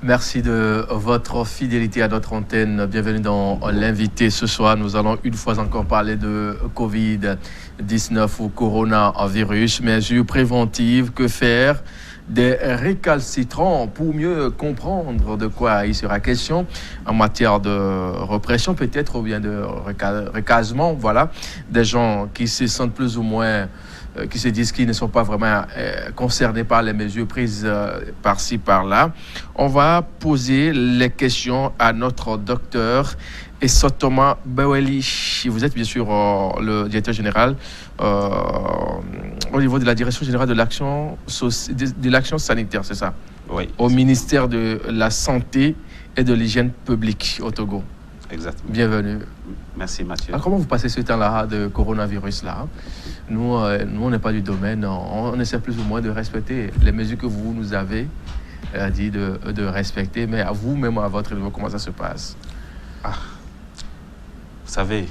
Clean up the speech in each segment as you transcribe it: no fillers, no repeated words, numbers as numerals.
Merci de votre fidélité à notre antenne. Bienvenue dans l'invité. Ce soir, nous allons une fois encore parler de Covid-19 ou coronavirus. Mesures préventives, que faire? Des récalcitrants pour mieux comprendre de quoi il sera question en matière de répression peut-être ou bien de recasement. Voilà, des gens qui se sentent plus ou moins qui se disent qu'ils ne sont pas vraiment concernés par les mesures prises par-ci, par-là. On va poser les questions à notre docteur Thomas Baweli. Vous êtes bien sûr le directeur général au niveau de la direction générale de l'action sanitaire, c'est ça? Oui. Au ministère de la Santé et de l'Hygiène publique au Togo. Exactement. Bienvenue. Merci Mathieu. Alors, comment vous passez ce temps-là de coronavirus-là? Nous, on n'est pas du domaine. On essaie plus ou moins de respecter les mesures que vous nous avez dit de respecter. Mais à vous-même, à votre niveau, comment ça se passe? Vous savez,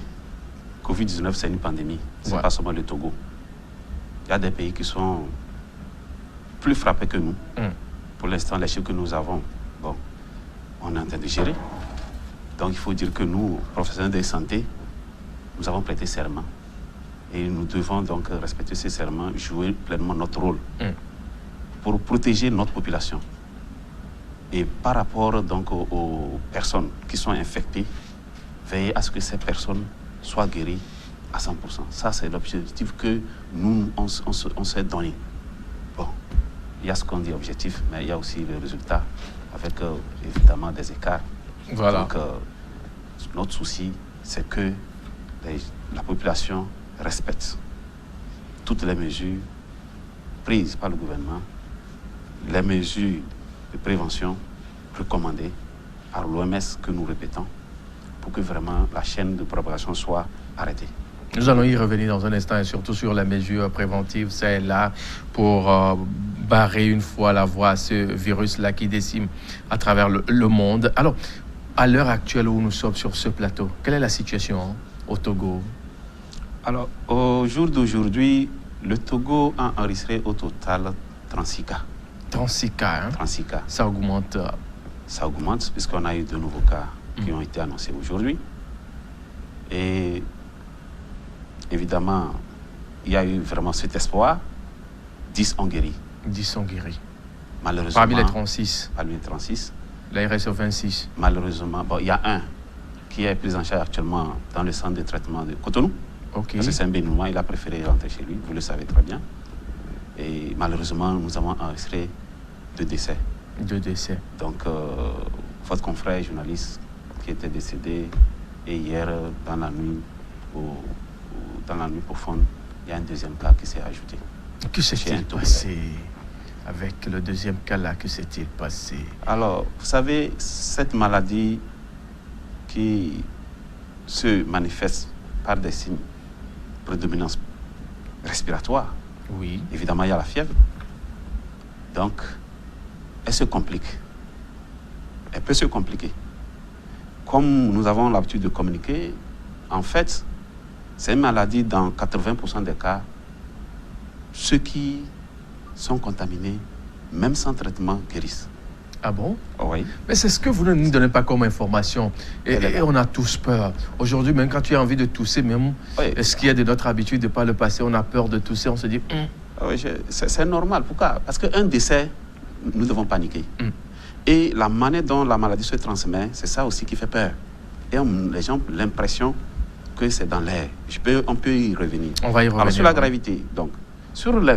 Covid-19, c'est une pandémie. Ce n'est pas seulement le Togo. Il y a des pays qui sont plus frappés que nous. Pour l'instant, les chiffres que nous avons, bon, on est en train de gérer. Donc, il faut dire que nous, professionnels de santé, nous avons prêté serment. Et nous devons donc respecter ces serments, jouer pleinement notre rôle pour protéger notre population. Et par rapport donc aux personnes qui sont infectées, veiller à ce que ces personnes soient guéries à 100%. Ça, c'est l'objectif que nous, on s'est donné. Bon, il y a ce qu'on dit objectif, mais il y a aussi le résultat avec évidemment des écarts. Voilà. Donc, notre souci, c'est que la population respecte toutes les mesures prises par le gouvernement, les mesures de prévention recommandées par l'OMS que nous répétons, pour que vraiment la chaîne de propagation soit arrêtée. Nous allons y revenir dans un instant et surtout sur les mesures préventives, c'est là pour barrer une fois la voie à ce virus-là qui décime à travers le monde. Alors, à l'heure actuelle où nous sommes sur ce plateau, quelle est la situation au Togo? Alors, au jour d'aujourd'hui, le Togo a enregistré au total 36 cas. 36 cas, hein? 36 cas. Ça augmente. Ça augmente puisqu'on a eu de nouveaux cas qui ont été annoncés aujourd'hui. Et évidemment, il y a eu vraiment cet espoir. 10 ont guéri. 10 sont guéris. Malheureusement. Parmi les 36. Parmi les 36. Là, il reste 26. Malheureusement, bon, il y a un qui est pris en charge actuellement dans le centre de traitement de Cotonou. Ok. Parce que c'est un Béninois, il a préféré rentrer chez lui, vous le savez très bien. Et malheureusement, nous avons enregistré 2 décès. 2 décès. Donc, votre confrère journaliste qui était décédé, et hier, dans la nuit profonde, il y a un deuxième cas qui s'est ajouté. Que s'est-il passé avec le deuxième cas-là? Que s'est-il passé? Alors, vous savez, cette maladie qui se manifeste par des signes de prédominance respiratoire, oui. Évidemment, il y a la fièvre. Donc, elle se complique. Elle peut se compliquer. Comme nous avons l'habitude de communiquer, en fait, c'est une maladie dans 80% des cas. Ceux qui sont contaminés, même sans traitement, guérissent. Ah bon? Oui. Mais c'est ce que vous ne nous donnez pas comme information. Et on a tous peur. Aujourd'hui, même quand tu as envie de tousser, même, est-ce qu'il y a de notre habitude de ne pas le passer? On a peur de tousser, on se dit... Oui, c'est normal. Pourquoi? Parce qu'un décès, nous devons paniquer. Et la manière dont la maladie se transmet, c'est ça aussi qui fait peur. Et les gens ont l'impression que c'est dans l'air. On peut y revenir. On va y revenir. Alors, sur la gravité, donc, sur les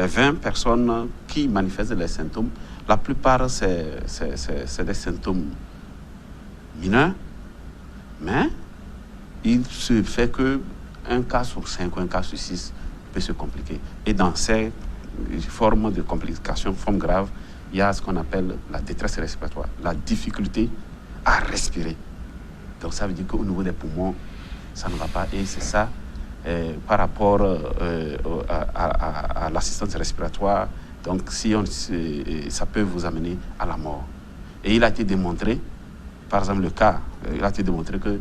20 personnes qui manifestent les symptômes, la plupart, c'est des symptômes mineurs, mais il se fait qu'un cas sur 5 ou un cas sur 6 peut se compliquer. Et dans ces formes de complications, formes graves, il y a ce qu'on appelle la détresse respiratoire, la difficulté à respirer. Donc ça veut dire qu'au niveau des poumons, ça ne va pas. Et c'est ça, par rapport à l'assistance respiratoire, donc ça peut vous amener à la mort. Et il a été démontré, par exemple le cas, il a été démontré que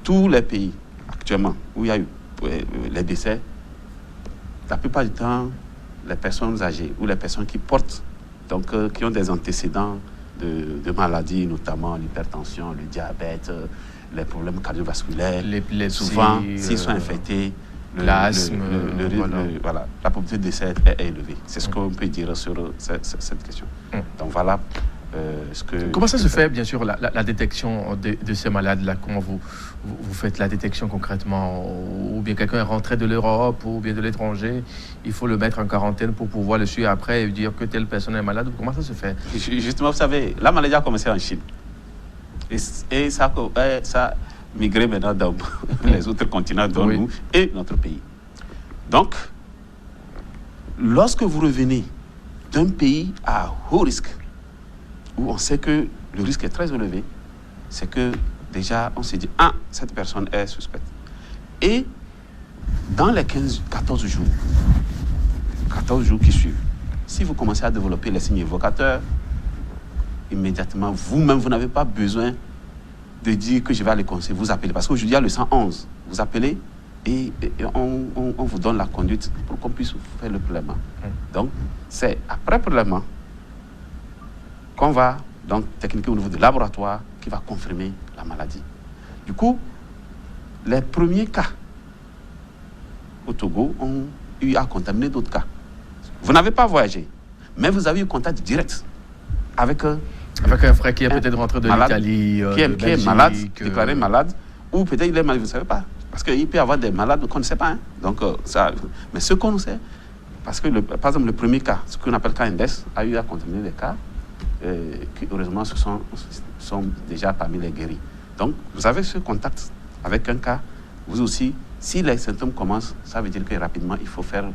tous les pays actuellement où il y a eu les décès, la plupart du temps, les personnes âgées ou les personnes qui portent donc qui ont des antécédents de maladies, notamment l'hypertension, le diabète, les problèmes cardiovasculaires. Souvent, s'ils sont infectés, l'asthme, voilà, la probabilité de décès est élevée. C'est ce qu'on peut dire sur cette question. Donc voilà. Comment ça se fait, bien sûr, la détection de ces malades-là? Comment vous faites la détection concrètement? Ou bien quelqu'un est rentré de l'Europe ou bien de l'étranger, il faut le mettre en quarantaine pour pouvoir le suivre après et dire que telle personne est malade? Comment ça se fait? Justement, vous savez, la maladie a commencé en Chine. Et ça a migré maintenant dans les autres continents, dont nous et notre pays. Donc, lorsque vous revenez d'un pays à haut risque, où on sait que le risque est très élevé, c'est que déjà on s'est dit, cette personne est suspecte. Et dans les 14 jours qui suivent, si vous commencez à développer les signes évocateurs, immédiatement, vous-même, vous n'avez pas besoin de dire que je vais aller conseiller, vous appelez. Parce qu'aujourd'hui, il y a le 111. Vous appelez et on vous donne la conduite pour qu'on puisse faire le prélèvement. Donc, c'est après le prélèvement qu'on va donc techniquer au niveau du laboratoire qui va confirmer la maladie. Du coup, les premiers cas au Togo ont eu à contaminer d'autres cas. Vous n'avez pas voyagé, mais vous avez eu contact direct avec un frère qui est peut-être rentré de l'Italie, qui est malade, déclaré malade, ou peut-être il est malade, vous ne savez pas. Parce qu'il peut y avoir des malades qu'on ne sait pas. Donc, mais ce qu'on sait, parce que par exemple, le premier cas, ce qu'on appelle cas index, a eu à contaminer des cas qui, heureusement, sont déjà parmi les guéris. Donc, vous avez ce contact avec un cas, vous aussi, si les symptômes commencent, ça veut dire que rapidement, il faut faire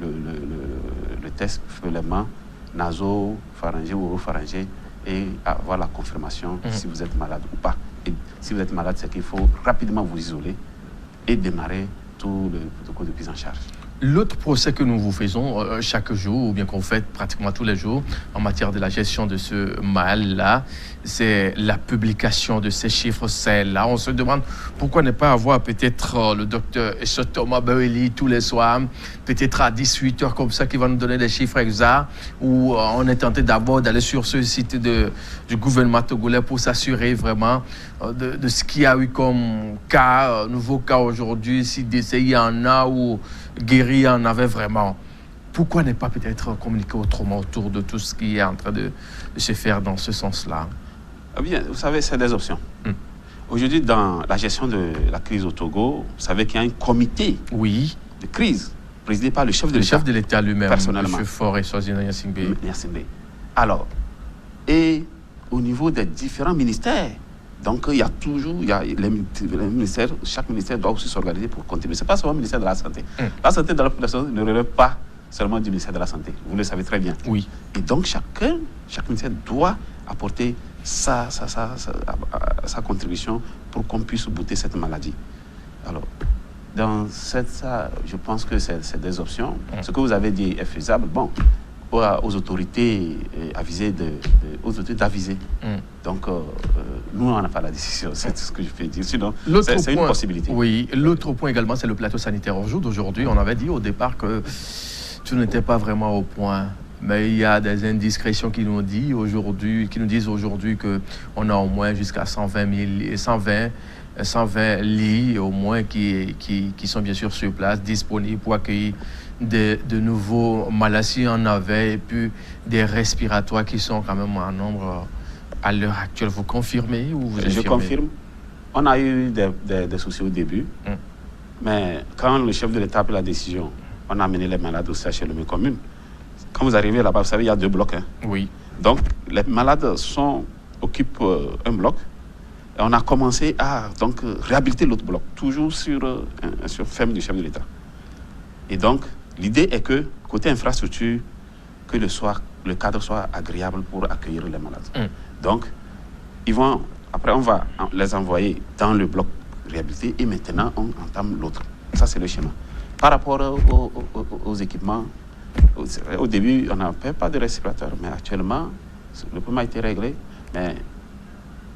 le test prélèvement naso-pharyngé ou oropharyngé et avoir la confirmation si vous êtes malade ou pas. Et si vous êtes malade, c'est qu'il faut rapidement vous isoler et démarrer tout le protocole de prise en charge. L'autre procès que nous vous faisons chaque jour, ou bien qu'on fait pratiquement tous les jours, en matière de la gestion de ce mal-là, c'est la publication de ces chiffres-là. On se demande pourquoi ne pas avoir peut-être le docteur Thomas Berely tous les soirs, peut-être à 18h comme ça, qui va nous donner des chiffres exacts, où on est tenté d'abord d'aller sur ce site du gouvernement togolais pour s'assurer vraiment de ce qu'il y a eu comme cas, nouveau cas aujourd'hui, si décès il y en a ou guéri il y en avait vraiment. Pourquoi ne pas peut-être communiquer autrement autour de tout ce qui est en train de se faire dans ce sens-là? Eh bien, vous savez, c'est des options. Aujourd'hui, dans la gestion de la crise au Togo, vous savez qu'il y a un comité de crise présidé par le chef de l'État lui-même, personnellement. M. Faure Eswazina Gnassingbé. Alors, et au niveau des différents ministères, donc il y a les ministères, chaque ministère doit aussi s'organiser pour contribuer. Ce n'est pas seulement le ministère de la Santé. La santé de la population ne relève pas seulement du ministère de la Santé. Vous le savez très bien. Oui. Et donc chaque ministère doit apporter sa contribution pour qu'on puisse bouter cette maladie. Alors, je pense que c'est des options. Ce que vous avez dit est faisable. Bon, aux autorités avisées d'aviser. Donc, nous, on n'a pas la décision. C'est ce que je peux dire. Sinon, c'est une possibilité. Oui, l'autre point également, c'est le plateau sanitaire. Au jour d'aujourd'hui, on avait dit au départ que tout n'était pas vraiment au point. Mais il y a des indiscrétions qui nous disent aujourd'hui qu'on a au moins jusqu'à 120 lits au moins qui sont bien sûr sur place, disponibles pour accueillir de nouveaux malades si on avait, et puis des respiratoires qui sont quand même en nombre à l'heure actuelle. Vous confirmez ou vous infirmez? Je confirme. On a eu des soucis au début, mais quand le chef de l'État a pris la décision, on a amené les malades au CHLM commune. Quand vous arrivez là-bas, vous savez, il y a 2 blocs. Oui. Donc, les malades occupent un bloc. Et on a commencé à réhabiliter l'autre bloc, toujours sur ferme du chef de l'État. Et donc, l'idée est que, côté infrastructure, que le cadre soit agréable pour accueillir les malades. Donc, après, on va les envoyer dans le bloc réhabilité et maintenant, on entame l'autre. Ça, c'est le schéma. Par rapport aux équipements, au début, on n'avait pas de respirateur, mais actuellement, le problème a été réglé. Mais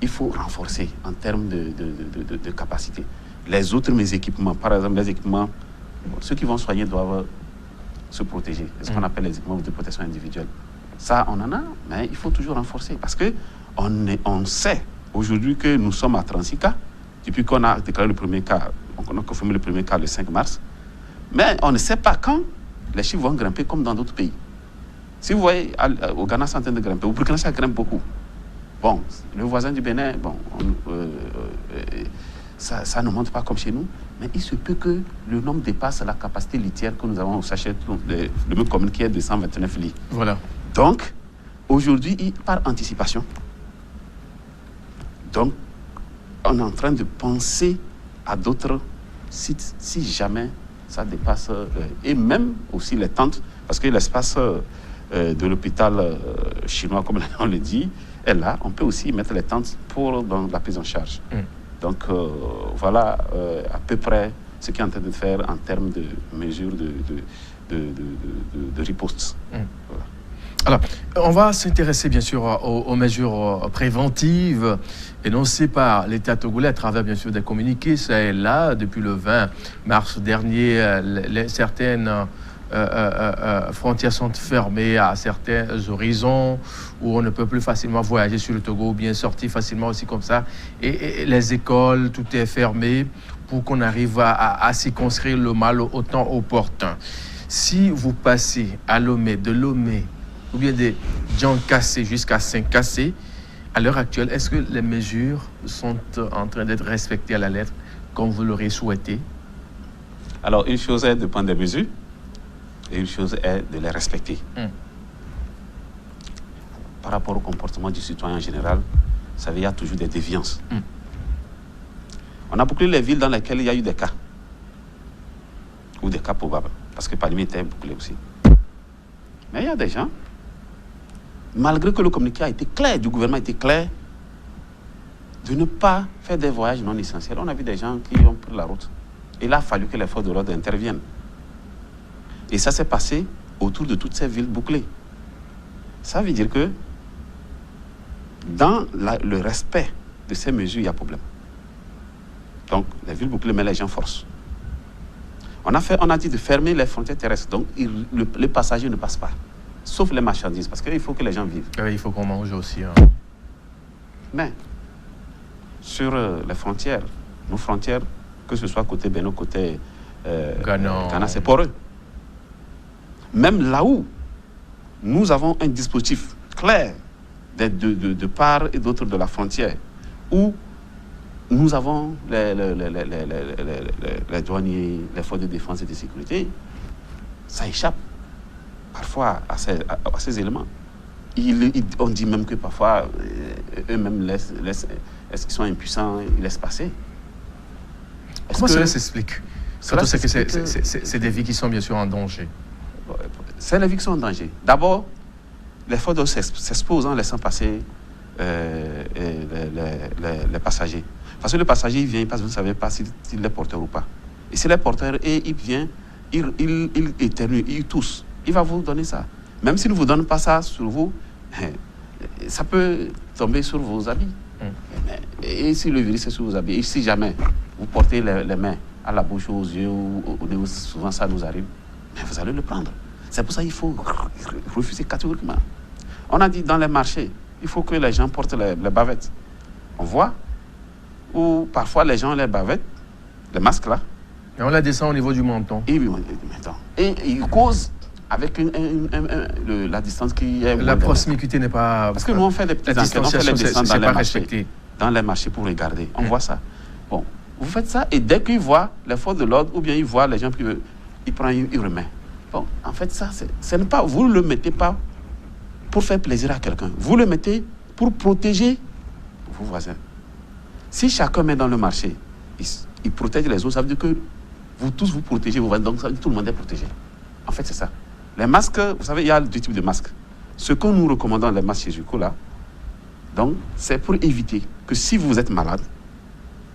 il faut renforcer en termes de capacité. Les autres équipements, par exemple, les équipements, ceux qui vont soigner doivent se protéger. C'est ce qu'on appelle les équipements de protection individuelle. Ça, on en a, mais il faut toujours renforcer. Parce qu'on sait aujourd'hui que nous sommes à 36 cas, depuis qu'on a déclaré le premier cas, on a confirmé le premier cas le 5 mars. Mais on ne sait pas quand les chiffres vont grimper comme dans d'autres pays. Si vous voyez, au Ghana, c'est en train de grimper. Au Burkina, ça grimpe beaucoup. Bon, le voisin du Bénin, bon, ça ne monte pas comme chez nous, mais il se peut que le nombre dépasse la capacité litière que nous avons au sachet de même commune qui est de 129 lits. Voilà. Donc, aujourd'hui, par anticipation, donc, on est en train de penser à d'autres sites si jamais ça dépasse, et même aussi les tentes, parce que l'espace de l'hôpital chinois, comme on le dit, est là. On peut aussi mettre les tentes pour dans la prise en charge. Donc, voilà à peu près ce qu'on est en train de faire en termes de mesures de riposte. Voilà. Alors, on va s'intéresser bien sûr aux mesures préventives énoncées par l'État togolais à travers bien sûr des communiqués. Ça est là, depuis le 20 mars dernier, certaines frontières sont fermées à certains horizons où on ne peut plus facilement voyager sur le Togo ou bien sortir facilement aussi comme ça. Et les écoles, tout est fermé pour qu'on arrive à circonscrire le mal au temps opportun. Si vous passez à Lomé, de Lomé, ou bien des gens cassés jusqu'à 5 cassés, à l'heure actuelle, est-ce que les mesures sont en train d'être respectées à la lettre comme vous l'auriez souhaité? Alors, une chose est de prendre des mesures et une chose est de les respecter. Par rapport au comportement du citoyen en général, vous savez, il y a toujours des déviances. On a bouclé les villes dans lesquelles il y a eu des cas, ou des cas probables, parce que Palimé était bouclé aussi. Mais il y a des gens, malgré que le communiqué a été clair, du gouvernement a été clair, de ne pas faire des voyages non essentiels. On a vu des gens qui ont pris la route. Il a fallu que les forces de l'ordre interviennent. Et ça s'est passé autour de toutes ces villes bouclées. Ça veut dire que dans le respect de ces mesures, il y a problème. Donc, les villes bouclées, mais les gens forcent. On a dit de fermer les frontières terrestres. Donc, les passagers ne passent pas. Sauf les marchandises, parce qu'il faut que les gens vivent. Oui, il faut qu'on mange aussi. Mais, sur les frontières, nos frontières, que ce soit côté Bénin, côté Ghana, c'est poreux. Même là où nous avons un dispositif clair de part et d'autre de la frontière, où nous avons les douaniers, les forces de défense et de sécurité, ça échappe parfois à ces éléments. On dit même que parfois, eux-mêmes est-ce qu'ils sont impuissants, ils laissent passer. Comment cela s'explique? Surtout c'est que c'est des vies qui sont bien sûr en danger. C'est les vies qui sont en danger. D'abord, les forces de s'exposent en laissant passer les passagers. Parce que le passager, il vient, il passe, vous ne savez pas s'il est porteur ou pas. Et s'il est porteur et il vient, il éternue, il tousse. Il va vous donner ça. Même s'il ne vous donne pas ça sur vous, ça peut tomber sur vos habits. Et si le virus est sur vos habits, et si jamais vous portez les mains à la bouche, aux yeux, ou au nez, souvent ça nous arrive, mais vous allez le prendre. C'est pour ça qu'il faut refuser catégoriquement. On a dit dans les marchés, il faut que les gens portent les bavettes. On voit où parfois les gens ont les bavettes, les masques là. Et on la descend au niveau du menton. Et ils causent avec la distance qui est... La proximité n'est pas... Parce que nous, on fait des petites enquêtes, on fait les descentes dans les marchés pour regarder. On voit ça. Bon, vous faites ça et dès qu'ils voient les forces de l'ordre ou bien ils voient les gens qui ils prennent, ils remettent. Bon, en fait, ça, ce n'est pas... Vous ne le mettez pas pour faire plaisir à quelqu'un. Vous le mettez pour protéger vos voisins. Si chacun met dans le marché, il protège les autres, ça veut dire que vous tous vous protégez vos voisins. Donc, ça veut dire que tout le monde est protégé. En fait, c'est ça. Les masques, vous savez, il y a deux types de masques. Ce que nous recommandons, les masques chirurgicaux, là, donc, c'est pour éviter que si vous êtes malade,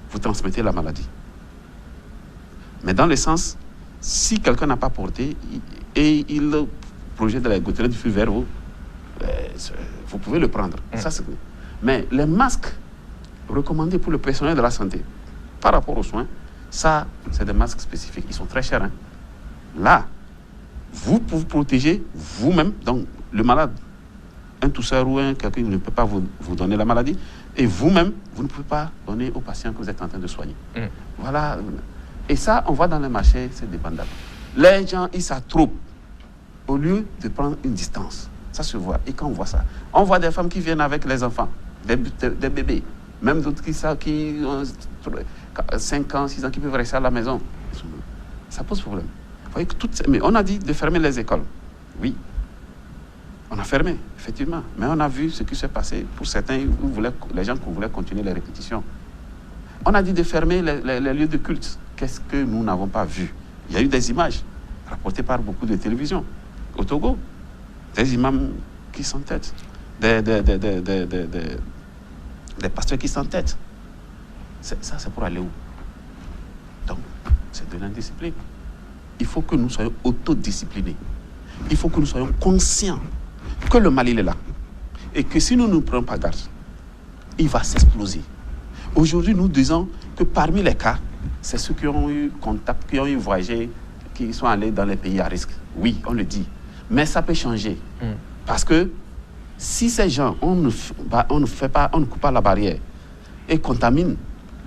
vous transmettez la maladie. Mais dans le sens, si quelqu'un n'a pas porté et il projette de la gouttelette du feu vers vous, vous pouvez le prendre. Ça, c'est... Mais les masques recommandés pour le personnel de la santé, par rapport aux soins, ça, c'est des masques spécifiques. Ils sont très chers. Hein. Là, vous pouvez protéger vous-même, donc le malade, un tousseur ou quelqu'un qui ne peut pas vous donner la maladie. Et vous-même, vous ne pouvez pas donner aux patients que vous êtes en train de soigner. Voilà. Et ça, on voit dans le marché, c'est dépendable. Les gens, ils s'attroupent au lieu de prendre une distance. Ça se voit. Et quand on voit ça, on voit des femmes qui viennent avec les enfants, des bébés, même d'autres qui ont 5 ans, 6 ans, qui peuvent rester à la maison. Ça pose problème. Vous voyez que mais on a dit de fermer les écoles. Oui. On a fermé, effectivement. Mais on a vu ce qui s'est passé pour certains, les gens qui voulaient continuer les répétitions. On a dit de fermer les lieux de culte. Qu'est-ce que nous n'avons pas vu? Il y a eu des images rapportées par beaucoup de télévisions au Togo. Des imams qui s'entêtent. Des pasteurs qui s'entêtent. Ça, c'est pour aller où? Donc, c'est de l'indiscipline. Il faut que nous soyons autodisciplinés. Il faut que nous soyons conscients que le mal, il est là. Et que si nous ne prenons pas garde, il va s'exploser. Aujourd'hui, nous disons que parmi les cas, c'est ceux qui ont eu contact, qui ont eu voyagé, qui sont allés dans les pays à risque. Oui, on le dit. Mais ça peut changer. Parce que si ces gens, on ne coupe pas la barrière et contamine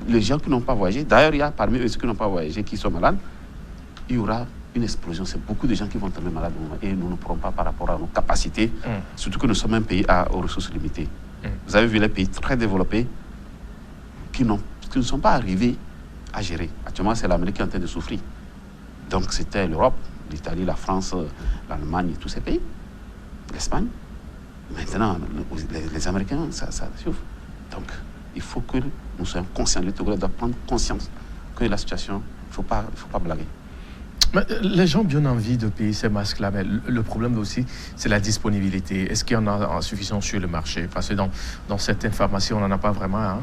les gens qui n'ont pas voyagé, d'ailleurs, il y a parmi eux ceux qui n'ont pas voyagé, qui sont malades, il y aura une explosion. C'est beaucoup de gens qui vont tomber malades et nous ne pourrons pas par rapport à nos capacités, surtout que nous sommes un pays aux ressources limitées. Vous avez vu les pays très développés qui ne sont pas arrivés à gérer. Actuellement, c'est l'Amérique qui est en train de souffrir. Donc, c'était l'Europe, l'Italie, la France, l'Allemagne, tous ces pays, l'Espagne. Maintenant, les Américains, ça souffre. Donc, il faut que nous soyons conscients. Les Togolais doivent prendre conscience que la situation, il ne faut pas blaguer. Mais les gens ont bien envie de payer ces masques-là, mais le problème aussi, c'est la disponibilité. Est-ce qu'il y en a en suffisance sur le marché? Parce que dans certaines pharmacies, on n'en a pas vraiment. Hein?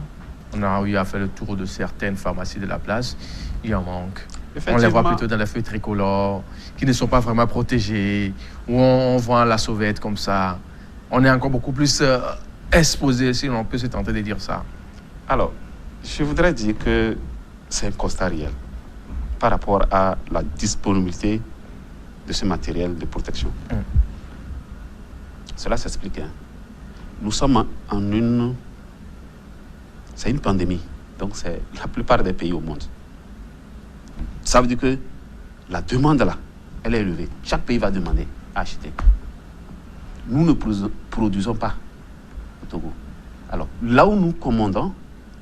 On a eu à faire le tour de certaines pharmacies de la place. Il en manque. On les voit plutôt dans les feuilles tricolores, qui ne sont pas vraiment protégées, où on voit la sauvette comme ça. On est encore beaucoup plus exposé, si on peut se tenter de dire ça. Alors, je voudrais dire que c'est un constat réel par rapport à la disponibilité de ce matériel de protection. Cela s'explique. Hein. Nous sommes c'est une pandémie. Donc, c'est la plupart des pays au monde. Ça veut dire que la demande, là, elle est élevée. Chaque pays va demander à acheter. Nous ne produisons pas au Togo. Alors, là où nous commandons,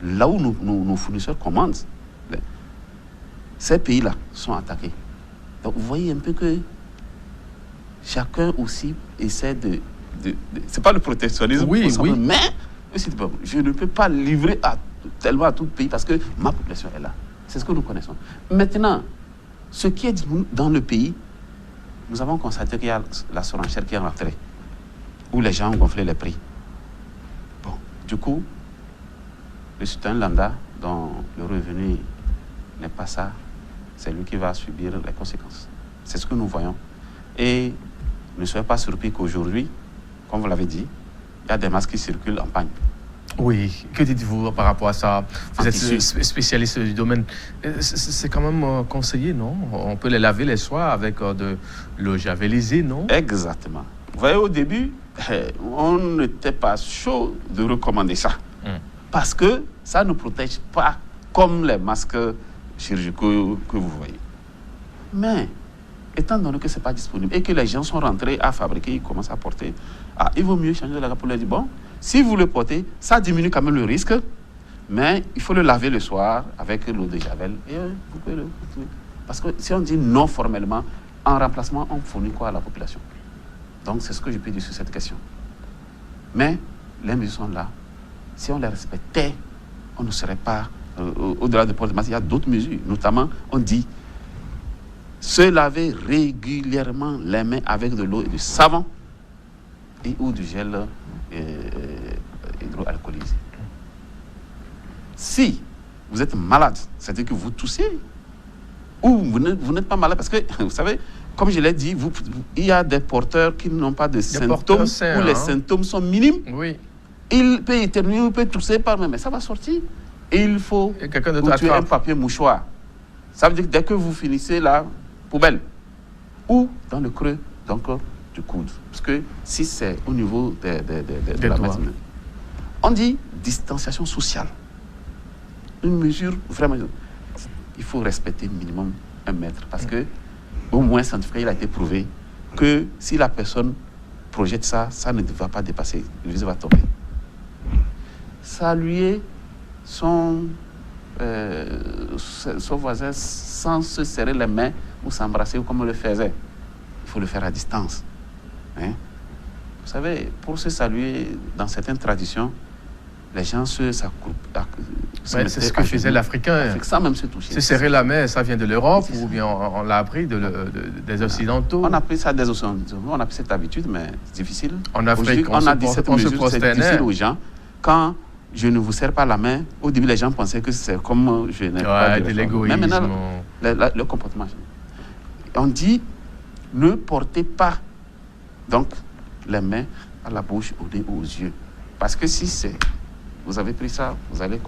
là où nos fournisseurs commandent, ces pays-là sont attaqués. Donc, vous voyez un peu que chacun aussi essaie c'est pas le protectionnisme, oui. Mais je ne peux pas livrer tellement à tout pays parce que ma population est là. C'est ce que nous connaissons. Maintenant, ce qui est dans le pays, nous avons constaté qu'il y a la surenchère qui est rentrée, où les gens ont gonflé les prix. Bon, du coup, le citoyen lambda, dont le revenu n'est pas ça, c'est lui qui va subir les conséquences. C'est ce que nous voyons. Et ne soyez pas surpris qu'aujourd'hui, comme vous l'avez dit, il y a des masques qui circulent en pagne. Oui, que dites-vous par rapport à ça? Vous êtes spécialiste du domaine. C'est quand même conseillé, non? On peut les laver les soirs avec de l'eau javelisée, non? Exactement. Vous voyez, au début, on n'était pas chaud de recommander ça. Parce que ça ne protège pas comme les masques chirurgicaux que vous voyez. Mais, étant donné que ce n'est pas disponible et que les gens sont rentrés à fabriquer, ils commencent à porter, il vaut mieux changer de la pour leur dire, bon, si vous le portez, ça diminue quand même le risque, mais il faut le laver le soir avec l'eau de javel et vous pouvez le continuer. Parce que si on dit non formellement, en remplacement, on fournit quoi à la population? Donc, c'est ce que je peux dire sur cette question. Mais les mesures sont là. Si on les respectait, on ne serait pas au-delà de port de masque. Il y a d'autres mesures. Notamment, on dit se laver régulièrement les mains avec de l'eau et du savon ou du gel hydroalcoolisé. Si vous êtes malade, c'est-à-dire que vous toussez, ou vous n'êtes pas malade, parce que, vous savez, comme je l'ai dit, il y a des porteurs qui n'ont pas de symptômes, où les symptômes sont minimes. Oui. Il peut éternuer, il peut tousser par même, mais ça va sortir. Et il faut tuer un papier mouchoir. Ça veut dire que dès que vous finissez la poubelle, ou dans le creux, donc du coude. Parce que si c'est au niveau de la matinée, on dit distanciation sociale. Une mesure vraiment... Il faut respecter minimum 1 mètre. Parce que, au moins, scientifiquement, il a été prouvé que si la personne projette ça, ça ne va pas dépasser. Le virus va tomber. Saluer son voisin sans se serrer les mains ou s'embrasser comme on le faisait. Il faut le faire à distance. Hein? Vous savez, pour se saluer, dans certaines traditions, les gens s'accroupent. C'est ce que faisait l'Africain. Sans même se toucher. Se serrer la main, ça vient de l'Europe ou bien on l'a appris des Occidentaux? On a appris ça des Occidentaux. On a pris cette habitude, mais c'est difficile. En Afrique, on a dit cette mesure, c'est difficile aux gens. Quand je ne vous serre pas la main, au début, les gens pensaient que c'est comme je n'ai pas de l'égoïsme. Mais maintenant, le comportement. On dit, ne portez pas donc les mains à la bouche, au nez, aux yeux. Parce que si vous avez pris ça, vous allez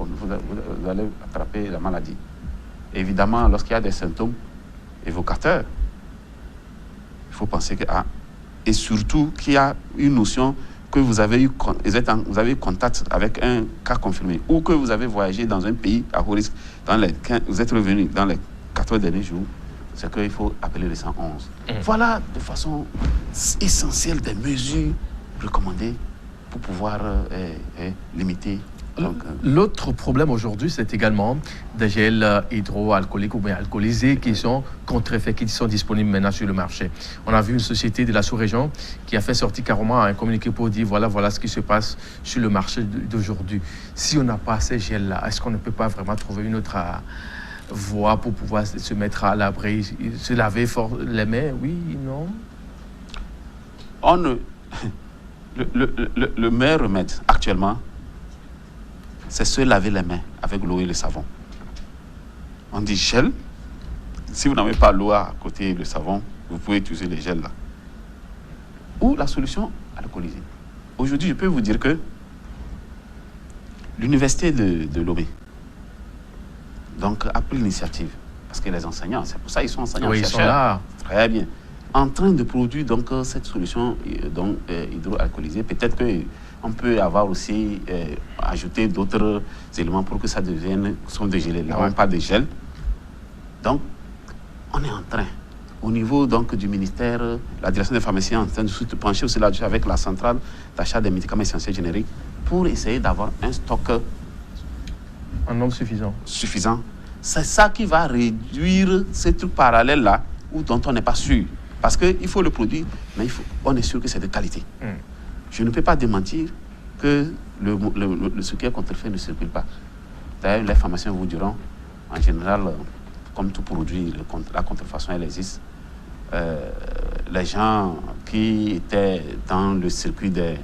attraper la maladie. Évidemment, lorsqu'il y a des symptômes évocateurs, il faut penser que... et surtout qu'il y a une notion que vous avez eu contact avec un cas confirmé ou que vous avez voyagé dans un pays à haut risque, vous êtes revenu dans les 14 derniers jours, c'est qu'il faut appeler le 111. Voilà de façon essentielle des mesures recommandées pour pouvoir limiter. L'autre problème aujourd'hui, c'est également des gels hydroalcooliques ou bien alcoolisés qui sont contrefaits, qui sont disponibles maintenant sur le marché. On a vu une société de la sous-région qui a fait sortir carrément un communiqué pour dire voilà ce qui se passe sur le marché d'aujourd'hui. Si on n'a pas ces gels-là, est-ce qu'on ne peut pas vraiment trouver une autre voie pour pouvoir se mettre à l'abri, se laver les mains? Oui, non? Le meilleur remède actuellement, c'est se laver les mains avec l'eau et le savon. On dit gel. Si vous n'avez pas l'eau à côté du savon, vous pouvez utiliser les gels là. Ou la solution alcoolisée. Aujourd'hui, je peux vous dire que l'université de Lomé donc a pris l'initiative, parce que les enseignants, c'est pour ça qu'ils sont enseignants. Oui, ils sont là. Très bien. En train de produire donc cette solution hydroalcoolisée. Peut-être qu'on peut avoir aussi ajouté d'autres éléments pour que ça devienne des gelés. Là, pas de gel. Donc, on est en train, au niveau donc du ministère, la direction des pharmacies est en train de se pencher aussi là-dessus avec la centrale d'achat des médicaments essentiels génériques pour essayer d'avoir un stock un nombre suffisant. C'est ça qui va réduire ces trucs parallèles-là dont on n'est pas sûr. Parce qu'il faut le produire, mais on est sûr que c'est de qualité. Je ne peux pas démentir que ce qui est contrefait ne circule pas. D'ailleurs, les pharmaciens vous diront, en général, comme tout produit, la contrefaçon, elle existe. Les gens qui étaient dans le circuit des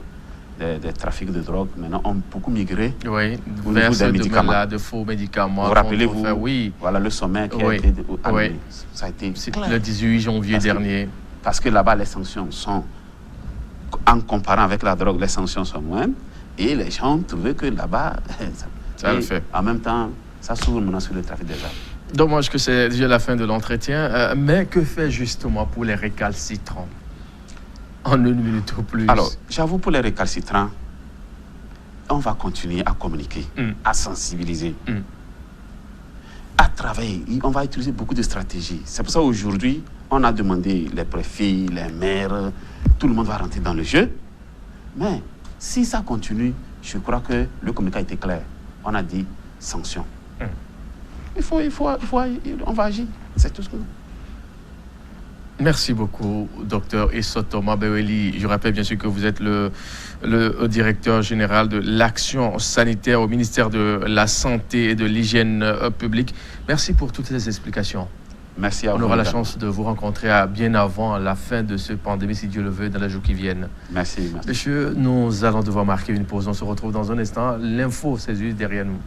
trafics de drogue, maintenant, ont beaucoup migré vers des médicaments. De faux médicaments. Vous rappelez-vous, oui. Voilà le sommet qui a été annulé. Ça a été le 18 janvier dernier. Parce que là-bas, les sanctions sont, en comparant avec la drogue, les sanctions sont moindres. Et les gens ont trouvé que là-bas, ça le fait. En même temps, ça s'ouvre maintenant sur le trafic des armes. Dommage que c'est déjà la fin de l'entretien. Mais que fait justement pour les récalcitrants? En 1 minute ou plus. Alors, j'avoue, pour les récalcitrants, on va continuer à communiquer, à sensibiliser, à travailler. On va utiliser beaucoup de stratégies. C'est pour ça qu'aujourd'hui, on a demandé les préfets, les maires, tout le monde va rentrer dans le jeu. Mais si ça continue, je crois que le communiqué a été clair. On a dit sanctions. On va agir. C'est tout ce que nous. Merci beaucoup, Dr Issa Thomas Beweli. Je rappelle bien sûr que vous êtes le directeur général de l'action sanitaire au ministère de la Santé et de l'Hygiène publique. Merci pour toutes ces explications. Merci à vous. On aura la chance de vous rencontrer bien avant la fin de cette pandémie, si Dieu le veut, dans les jours qui viennent. Merci. Monsieur, nous allons devoir marquer une pause. On se retrouve dans un instant. L'info, c'est juste derrière nous.